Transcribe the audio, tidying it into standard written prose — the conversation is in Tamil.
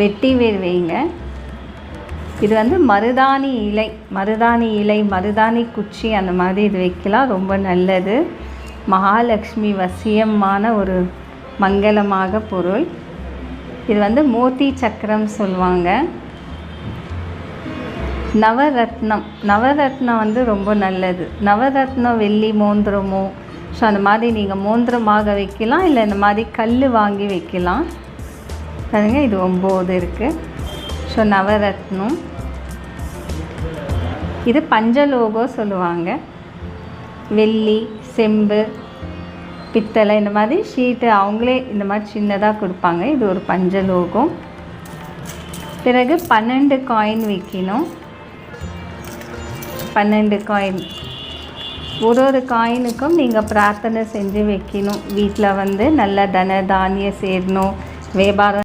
வெட்டி வேர் வைங்க. இது வந்து மருதாணி இலை, மருதாணி குச்சி அந்த மாதிரி இது வைக்கலாம், ரொம்ப நல்லது. மகாலட்சுமி வசியமான ஒரு மங்களமாக பொருள். இது வந்து மோத்தி சக்கரம் சொல்லுவாங்க. நவரத்னம் வந்து ரொம்ப நல்லது. நவரத்னம் வெள்ளி மோந்திரமோ, ஸோ அந்த மாதிரி நீங்கள் மோந்திரமாக வைக்கலாம், இல்லை இந்த மாதிரி கல் வாங்கி வைக்கலாம். பாருங்க, இது 9 இருக்குது. ஸோ நவரத்னம். இது பஞ்சலோகம் சொல்லுவாங்க. வெள்ளி, செம்பு, பித்தளை இந்த மாதிரி ஷீட்டு அவங்களே இந்த மாதிரி சின்னதாக கொடுப்பாங்க. இது ஒரு பஞ்சலோகம். பிறகு 12 காயின் வைக்கணும். 12 காயின். ஒரு காயினுக்கும் நீங்கள் பிரார்த்தனை செஞ்சு வைக்கணும். வீட்டில் வந்து நல்ல தன தானியம் சேரணும், வியாபாரம்